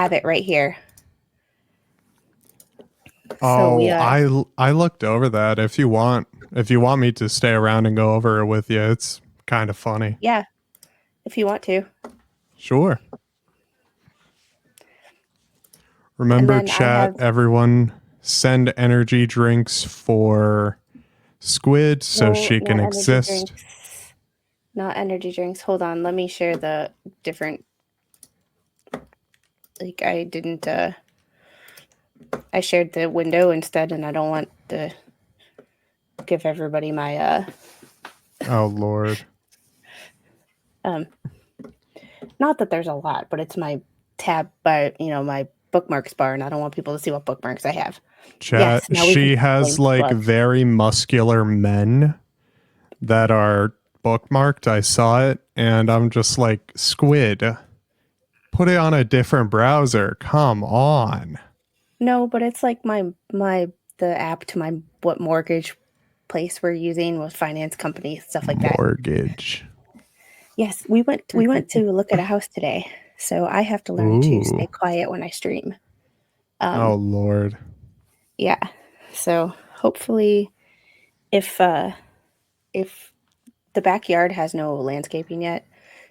have it right here. Oh, I looked over that. If you want me to stay around and go over it with you, it's kind of funny. Yeah, if you want to. Sure. Remember, chat, everyone, send energy drinks for Squid so she can exist. Not energy drinks. Hold on, let me share the different. Like, I didn't. I shared the window instead, and I don't want to give everybody my. Oh Lord. Not that there's a lot, but it's my tab by my bookmarks bar, and I don't want people to see what bookmarks I have. Chat, yes, she has like very muscular men that are bookmarked. I saw it, and I'm just like, Squid, put it on a different browser. Come on. No, but it's like the app to my what mortgage place we're using with finance company, stuff like that. Mortgage. Yes, we went to look at a house today, so I have to learn to stay quiet when I stream. Oh Lord. Yeah. So hopefully, if the backyard has no landscaping yet,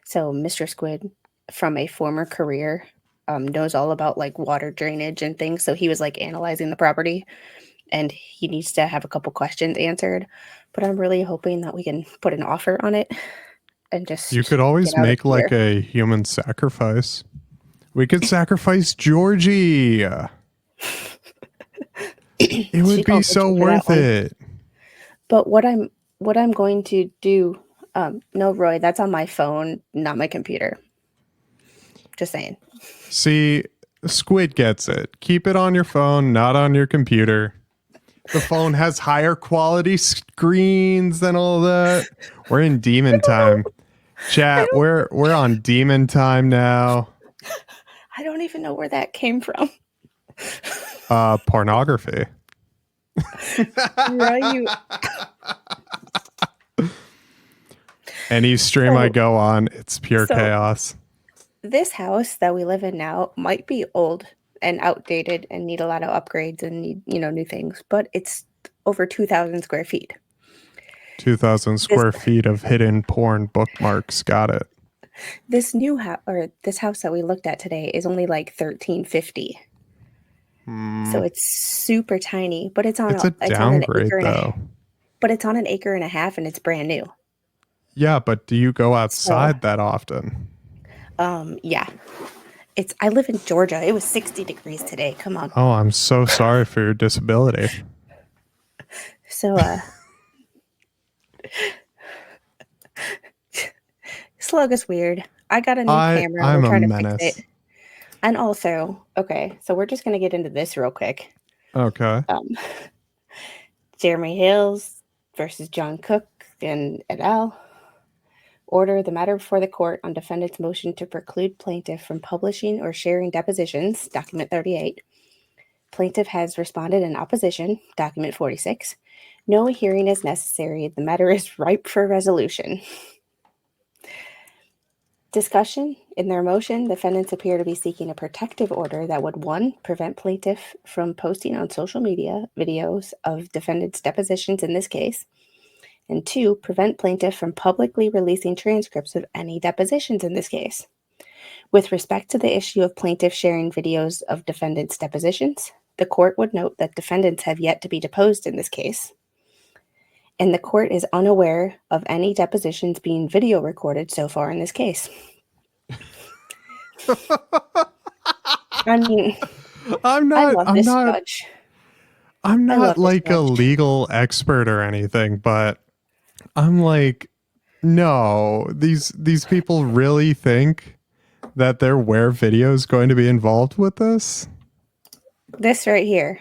so Mr. Squid from a former career knows all about like water drainage and things. So he was like analyzing the property, and he needs to have a couple questions answered. But I'm really hoping that we can put an offer on it. And just you could always make like a human sacrifice. We could sacrifice Georgie. It would be so worth it. But what I'm going to do, no, Roy, that's on my phone, not my computer. Just saying. See, Squid gets it. Keep it on your phone, not on your computer. The phone has higher quality screens than all that. We're in demon time. Chat, we're on demon time now. I don't even know where that came from. Pornography. Right. Any stream I go on, it's pure chaos. This house that we live in now might be old and outdated and need a lot of upgrades and need, new things, but it's over 2,000 square feet. 2,000 square feet of hidden porn bookmarks. Got it. This new house, or this house that we looked at today, is only like 1,350. So it's super tiny, but it's on a downgrade though. But it's on an acre and a half, and it's brand new. Yeah, but do you go outside that often? Yeah. I live in Georgia. It was 60 degrees today. Come on. Oh, I'm so sorry for your disability. So, Slug is weird. I got a new camera. I'm a menace. Fix it. And also, okay, so we're just going to get into this real quick. Okay. Jeremy Hales versus John Cook and et al. Order the matter before the court on defendant's motion to preclude plaintiff from publishing or sharing depositions, document 38. Plaintiff has responded in opposition, document 46. No hearing is necessary. The matter is ripe for resolution. Discussion. In their motion, defendants appear to be seeking a protective order that would, 1, prevent plaintiff from posting on social media videos of defendant's depositions in this case, and 2, prevent plaintiff from publicly releasing transcripts of any depositions in this case. With respect to the issue of plaintiff sharing videos of defendant's depositions, the court would note that defendants have yet to be deposed in this case, and the court is unaware of any depositions being video recorded so far in this case. I mean, I'm not like a legal expert or anything, but I'm like, no, these people really think that their where video is going to be involved with this? This right here.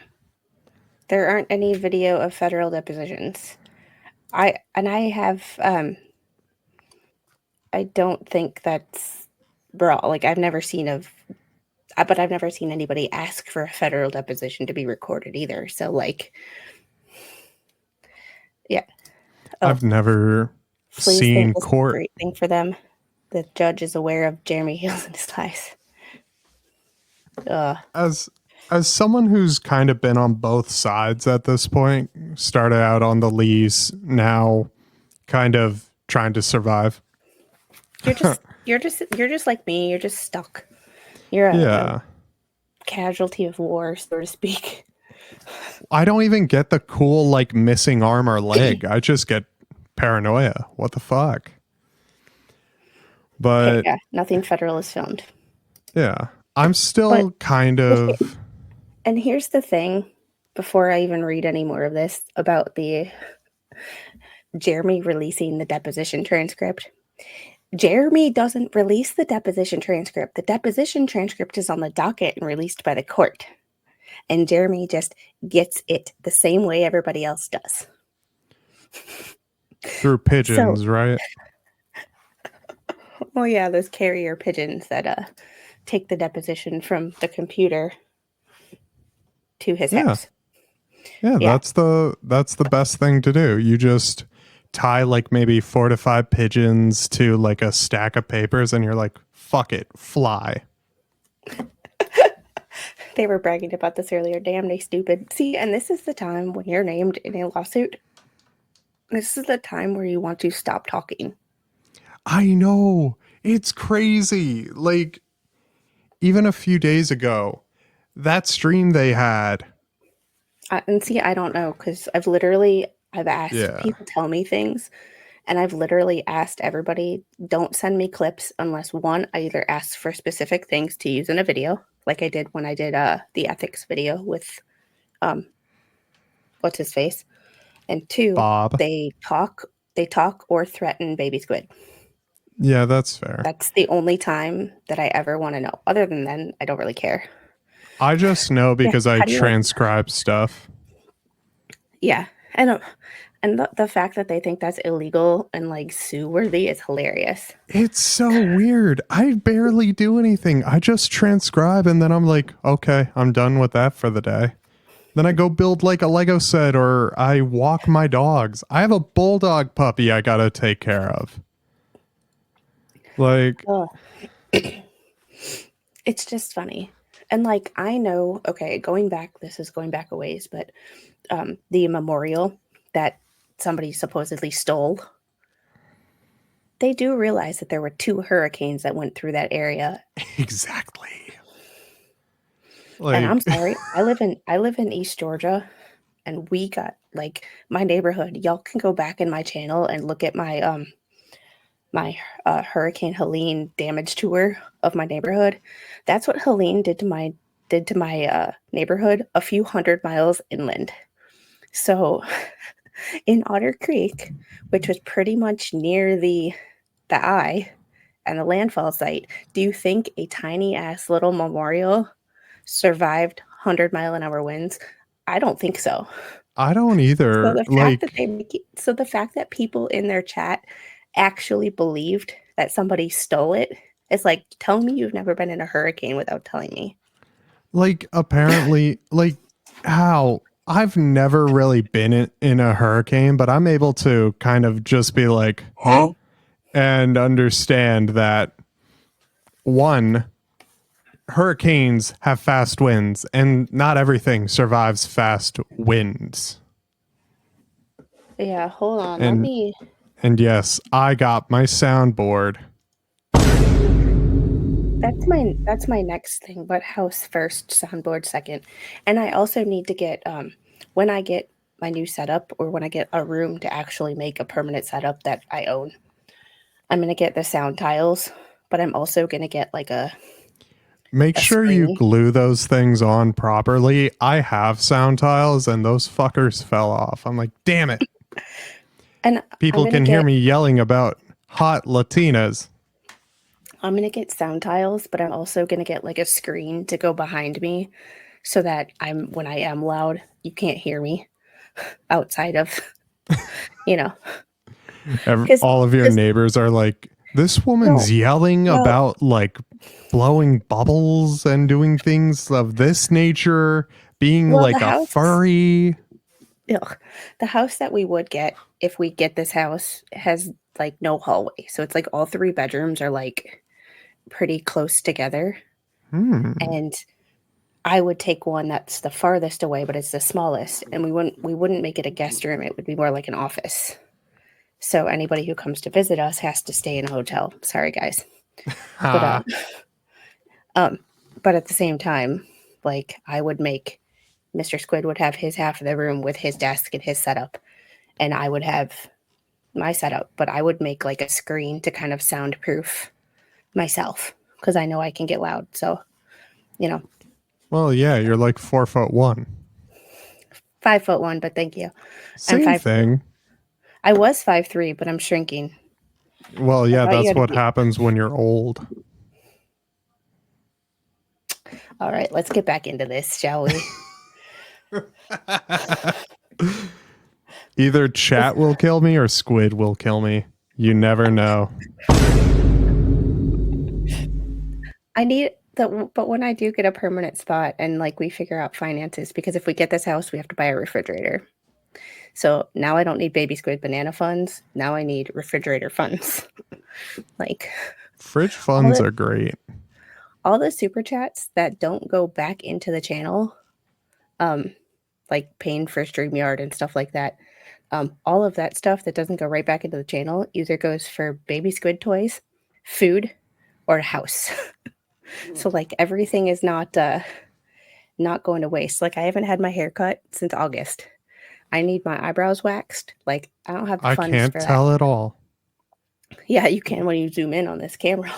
There aren't any video of federal depositions. I don't think that's raw. Like, I've never seen anybody ask for a federal deposition to be recorded either. So, like, yeah. I've never seen court. Great thing for them. The judge is aware of Jeremy Hales and his ties. As someone who's kind of been on both sides at this point, started out on the lease, now kind of trying to survive. You're just like me. You're just stuck. You're a Yeah. casualty of war, so to speak. I don't even get the cool like missing arm or leg. I just get paranoia. What the fuck? Okay, But yeah, nothing federal is filmed. yeah, I'm But still kind of and here's the thing, before I even read any more of this about the Jeremy releasing the deposition transcript. Jeremy doesn't release the deposition transcript. The deposition transcript is on the docket and released by the court. And Jeremy just gets it the same way everybody else does. through So, pigeons, right? oh yeah, those carrier pigeons that take the deposition from the computer to his Yeah. house. Yeah, Yeah. that's the best thing to do. You just tie like maybe 4 to 5 pigeons to like a stack of papers and you're like, fuck it, fly. They were bragging about this earlier. Damn, they stupid. See, and this is the time when you're named in a lawsuit. This is the time where you want to stop talking. I know. It's crazy. Like even a few days ago, that stream they had. And see, I don't know, because I've asked Yeah. people tell me things, and I've literally asked everybody, don't send me clips unless one, I either ask for specific things to use in a video, like I did when I did the ethics video with what's his face, and two, Bob. they talk or threaten baby squid. Yeah, that's fair. That's the only time that I ever want to know. Other than then, I don't really care. I just know Yeah, because I how do you like? transcribe stuff. Yeah, I don't. And the fact that they think that's illegal and like sue worthy is hilarious. It's so weird. I barely do anything. I just transcribe and then I'm like, okay, I'm done with that for the day. Then I go build like a Lego set or I walk my dogs. I have a bulldog puppy I gotta take care of. Like, Oh, it's just funny. And like I know, okay, this is going back a ways, but the memorial that somebody supposedly stole, they do realize that there were 2 hurricanes that went through that area. exactly. And I'm Like, sorry, I live in East Georgia, and we got like my neighborhood. Y'all can go back in my channel and look at my Hurricane Helene damage tour of my neighborhood. That's what Helene did to my neighborhood a few hundred miles inland. So in Otter Creek, which was pretty much near the eye and the landfall site, do you think a tiny ass little memorial survived 100-mile-an-hour winds? I don't think so. I don't So either. the fact that Like, they make it, so the fact that people in their chat actually believed that somebody stole it, it's like, tell me you've never been in a hurricane without telling me. apparently, like, how I've never really been in a hurricane, but I'm able to kind of just be like, huh? And understand that one, hurricanes have fast winds and not everything survives fast winds. Yeah, hold on. Let And me. yes, I got my soundboard. That's my next thing, but house first, soundboard second. And I also need to get when I get my new setup or when I get a room to actually make a permanent setup that I own, I'm gonna get the sound tiles, but I'm also gonna get like Make a sure you screen. glue those things on properly. I have sound tiles and those fuckers fell off. I'm like, damn it. And People can hear me yelling about hot Latinas. I'm gonna get sound tiles, but I'm also gonna get like a screen to go behind me so that when I am loud, you can't hear me outside of, you know, because All of your neighbors are like, this no, woman's yelling well, about like blowing bubbles and doing things of this nature, being well, like a furry. the house that we would get if we get this house has like no hallway, so it's like all 3 bedrooms are like pretty close together, Hmm. and I would take one that's the farthest away, but it's the smallest, and we wouldn't make it a guest room. It would be more like an office. So anybody who comes to visit us has to stay in a hotel. Sorry, guys. But but at the same time, like I would make Mr. Squid would have his half of the room with his desk and his setup, and I would have my setup, but I would make like a screen to kind of soundproof myself because I know I can get loud. So, you know, Well, yeah, you're like 4'1". 5'1", but thank you. Same I'm 5'3". thing. I was 5'3", but I'm shrinking. Well, yeah, thought you that's had to what be- happens when you're old. All right, let's get back into this, shall we? Either chat will kill me or Squid will kill me. You never know. I need the, but when I do get a permanent spot and like we figure out finances, because if we get this house, we have to buy a refrigerator. So now I don't need baby squid banana funds. Now I need refrigerator funds. Like Fridge funds are great. all the super chats that don't go back into the channel, like paying for StreamYard and stuff like that, all of that stuff that doesn't go right back into the channel either goes for baby squid toys, food, or a house. So like everything is not going to waste. Like I haven't had my hair cut since August. I need my eyebrows waxed. Like I don't have the funds can't for tell at all. Yeah, you can when you zoom in on this camera.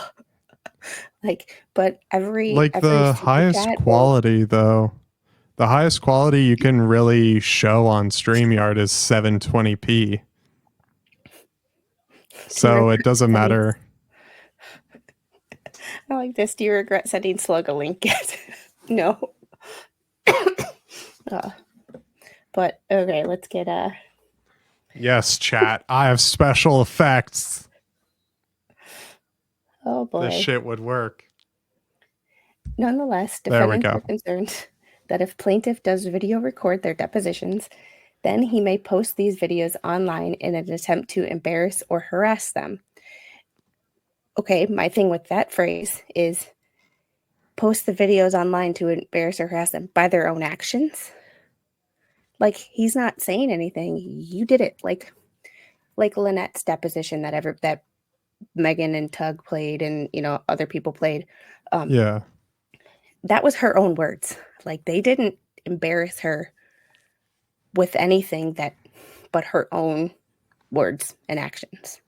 Like, but every The super highest chat quality though. The highest quality you can really show on StreamYard is 720p. So it doesn't matter. I like this. Do you regret sending Slug a link yet? No. But okay, let's get Yes, chat. I have special effects. Oh boy. This shit would work. Nonetheless, There we defendants go. are concerned that if plaintiff does video record their depositions, then he may post these videos online in an attempt to embarrass or harass them. Okay, my thing with that phrase is post the videos online to embarrass or harass them by their own actions. Like he's not saying anything. You did it. Like Lynette's deposition that Megan and Tug played and other people played. Yeah. That was her own words. Like they didn't embarrass her with anything but her own words and actions.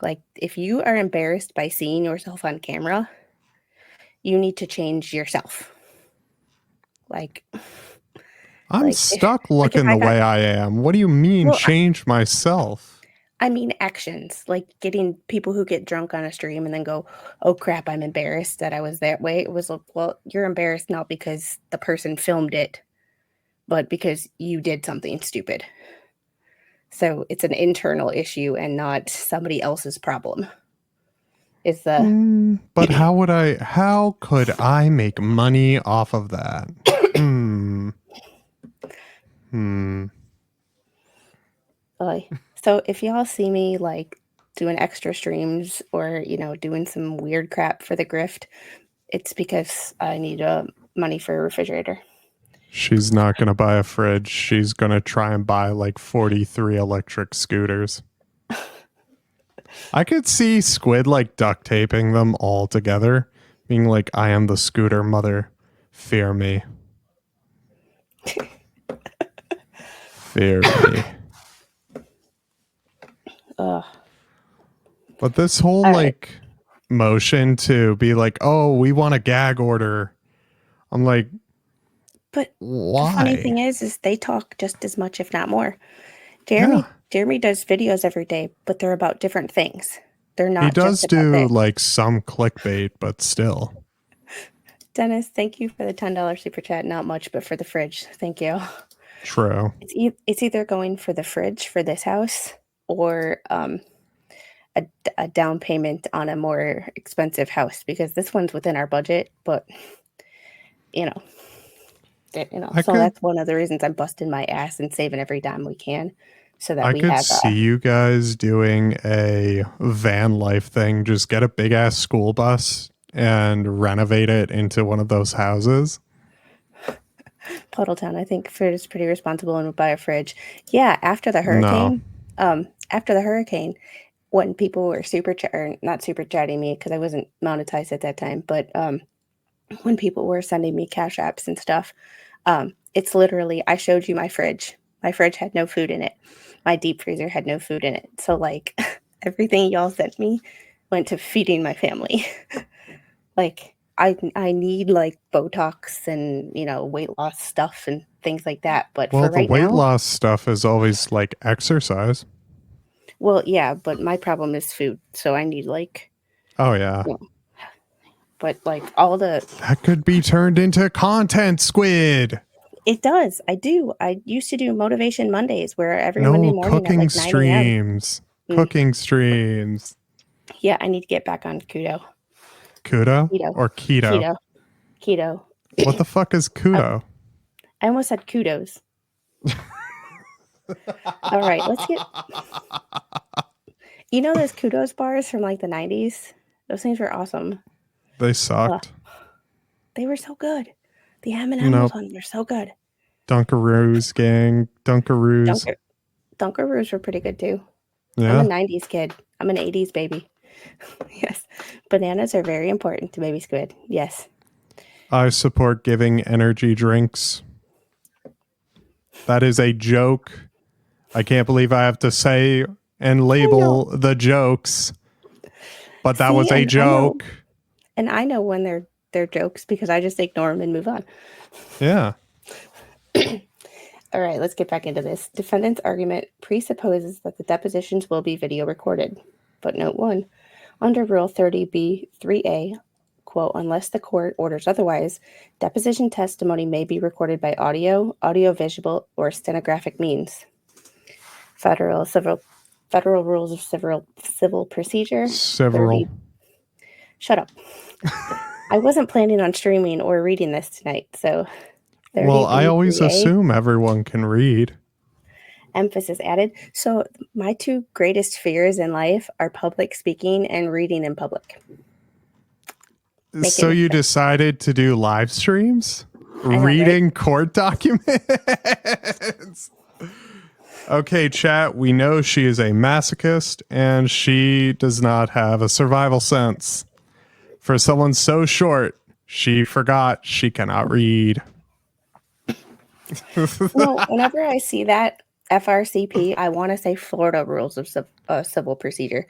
Like if you are embarrassed by seeing yourself on camera, you need to change yourself. Like I'm stuck looking the way I am. What do you mean change myself? I mean actions, like getting people who get drunk on a stream and then go, oh crap, I'm embarrassed that I was that way. It was like, well, you're embarrassed not because the person filmed it, but because you did something stupid. So it's an internal issue and not somebody else's problem. It's but how could I make money off of that? So if y'all see me like doing extra streams or doing some weird crap for the grift, it's because I need money for a refrigerator. She's not gonna buy a fridge. She's gonna try and buy like 43 electric scooters. I could see Squid like duct taping them all together, being like, I am the scooter mother. Fear me. Fear me. But this whole motion to be like, oh, we want a gag order. I'm like, but why? The funny thing is they talk just as much, if not more. Jeremy does videos every day, but they're about different things. They're not. He does do like some clickbait, but still. Dennis, thank you for the $10 super chat. Not much, but for the fridge, thank you. True. It's either going for the fridge for this house or a down payment on a more expensive house, because this one's within our budget, but so that's one of the reasons I'm busting my ass and saving every dime we can, so that I could see you guys doing a van life thing. Just get a big ass school bus and renovate it into one of those houses. Puddletown, I think Fred is pretty responsible and would buy a fridge. Yeah, after the No. hurricane, when people were not super chatting me because I wasn't monetized at that time, but when people were sending me cash apps and stuff, it's literally, I showed you my fridge. My fridge had no food in it. My deep freezer had no food in it. So like everything y'all sent me went to feeding my family. Like I need like Botox and, weight loss stuff and things like that. But Well, for the right weight now, loss stuff is always like exercise. well, yeah, but my problem is food. So I need like, Oh, yeah. but like all the, That could be turned into content, Squid. it does. I do. I used to do Motivation Mondays where every Monday No, morning at cooking like 9 a.m. streams. Mm. Cooking streams. Yeah, I need to get back on Keto. Kudo Keto. or keto? Keto. Keto. What the fuck is kudo? I almost said kudos. All right, let's get. You know those kudos bars from like the 90s? Those things were awesome. They sucked. They were so good. The M&M's Nope. ones were so good. Dunkaroos, gang. Dunkaroos. Dunkaroos were pretty good too. Yeah. I'm a 90s kid. I'm an 80s baby. Yes. Bananas are very important to baby squid. Yes. I support giving energy drinks. That is a joke. I can't believe I have to say and label the jokes, but that was a joke. I know when they're jokes because I just ignore them and move on. Yeah. All right, let's get back into this. Defendant's argument presupposes that the depositions will be video recorded. Footnote 1. Under Rule 30b-3a, quote, unless the court orders otherwise, deposition testimony may be recorded by audio, audiovisual, or stenographic means. Federal Rules of Civil Procedure. Several. Shut up. I wasn't planning on streaming or reading this tonight, so 30b-3a. Well, I always assume everyone can read. Emphasis added. So my two greatest fears in life are public speaking and reading in public. So you decided to do live streams? Reading court documents? Okay, chat, we know she is a masochist and she does not have a survival sense. For someone so short, she forgot she cannot read. No, whenever I see that FRCP, I want to say Florida Rules of Civil Procedure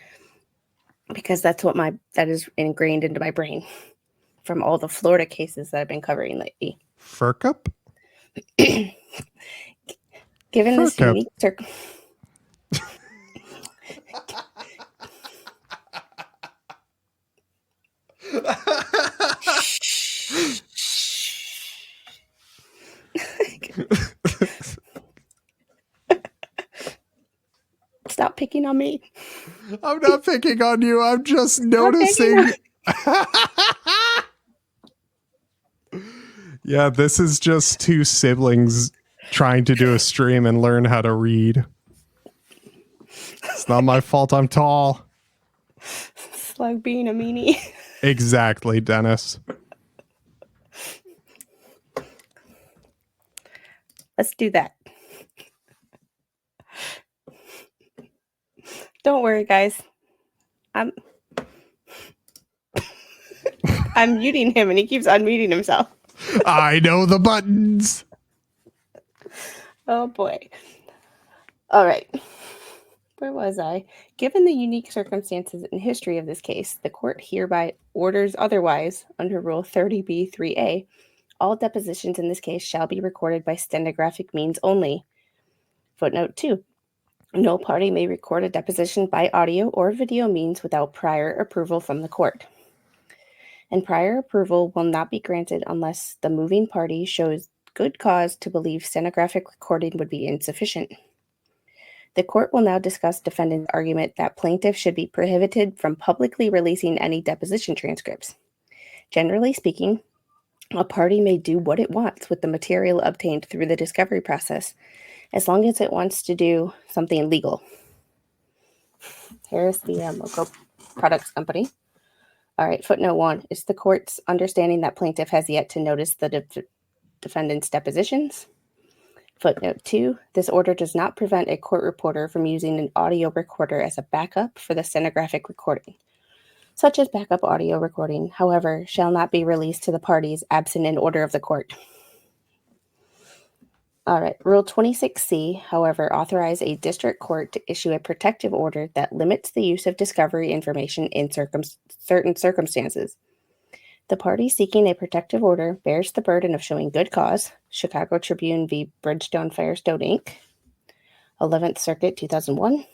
because that's what that is ingrained into my brain from all the Florida cases that I've been covering lately. FERCUP? Given this unique Stop picking on me. I'm not picking on you. I'm just noticing. Yeah, this is just two siblings trying to do a stream and learn how to read. It's not my fault I'm tall. It's like being a meanie. Exactly, Dennis. Let's do that. Don't worry, guys. I'm muting him and he keeps unmuting himself. I know the buttons. Oh boy. All right. Where was I? Given the unique circumstances and history of this case, the court hereby orders otherwise under Rule 30b-3a. All depositions in this case shall be recorded by stenographic means only. Footnote 2. No party may record a deposition by audio or video means without prior approval from the court. And prior approval will not be granted unless the moving party shows good cause to believe stenographic recording would be insufficient. The court will now discuss defendant's argument that plaintiff should be prohibited from publicly releasing any deposition transcripts. Generally speaking, a party may do what it wants with the material obtained through the discovery process, as long as it wants to do something legal. Here's the local products company. All right, footnote 1. It's the court's understanding that plaintiff has yet to notice the defendant's depositions. Footnote 2, this order does not prevent a court reporter from using an audio recorder as a backup for the stenographic recording. Such as backup audio recording, however, shall not be released to the parties absent an order of the court. All right, Rule 26C, however, authorize a district court to issue a protective order that limits the use of discovery information in certain circumstances. The party seeking a protective order bears the burden of showing good cause. Chicago Tribune v. Bridgestone Firestone, Inc., 11th Circuit, 2001.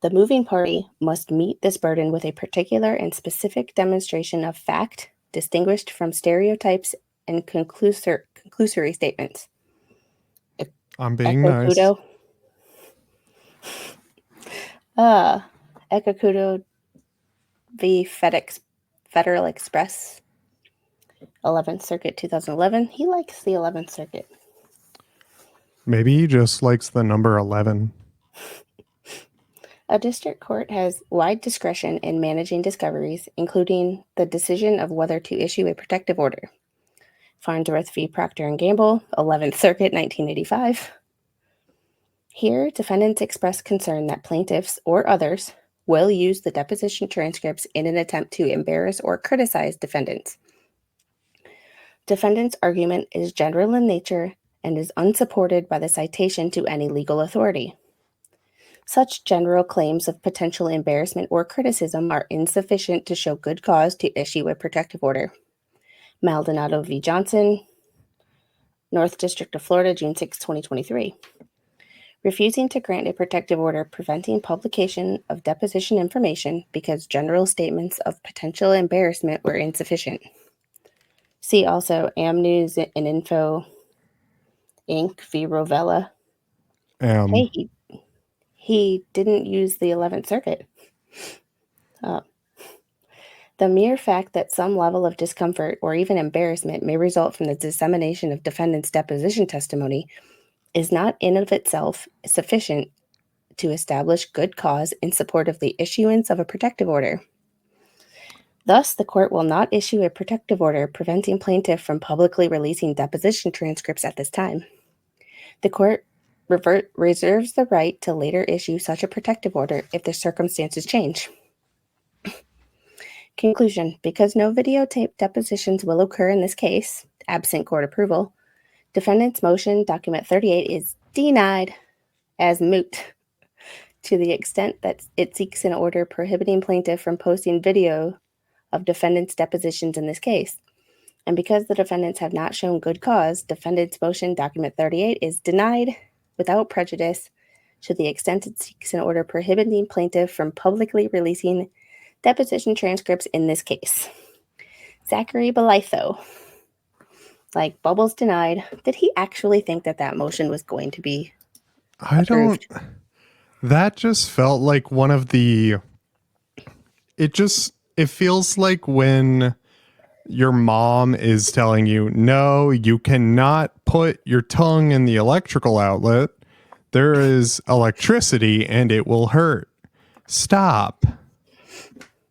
The moving party must meet this burden with a particular and specific demonstration of fact, distinguished from stereotypes and conclusory statements. I'm being nice. Ekukudo v. Federal Express, 11th Circuit, 2011. He likes the 11th Circuit. Maybe he just likes the number 11. A district court has wide discretion in managing discoveries, including the decision of whether to issue a protective order. Farnsworth v. Procter & Gamble, 11th Circuit, 1985. Here, defendants express concern that plaintiffs or others will use the deposition transcripts in an attempt to embarrass or criticize defendants. Defendants' argument is general in nature and is unsupported by the citation to any legal authority. Such general claims of potential embarrassment or criticism are insufficient to show good cause to issue a protective order. Maldonado v. Johnson, North District of Florida, June 6, 2023. Refusing to grant a protective order preventing publication of deposition information because general statements of potential embarrassment were insufficient. See also Am News and Info, Inc. v. Rovella. Hey, he didn't use the 11th Circuit. The mere fact that some level of discomfort or even embarrassment may result from the dissemination of defendant's deposition testimony is not in of itself sufficient to establish good cause in support of the issuance of a protective order. Thus, the court will not issue a protective order preventing plaintiff from publicly releasing deposition transcripts at this time. The court reserves the right to later issue such a protective order if the circumstances change. Conclusion: because no videotape depositions will occur in this case, absent court approval, defendant's motion, document 38, is denied as moot to the extent that it seeks an order prohibiting plaintiff from posting video of defendant's depositions in this case. And because the defendants have not shown good cause, defendant's motion, document 38, is denied without prejudice to the extent it seeks an order prohibiting plaintiff from publicly releasing deposition transcripts in this case. Jeremy Bolitho. Like, Bubbles denied. Did he actually think that that motion was going to be approved? That just felt like one of the, it feels like when your mom is telling you, no, you cannot put your tongue in the electrical outlet. There is electricity and it will hurt. Stop.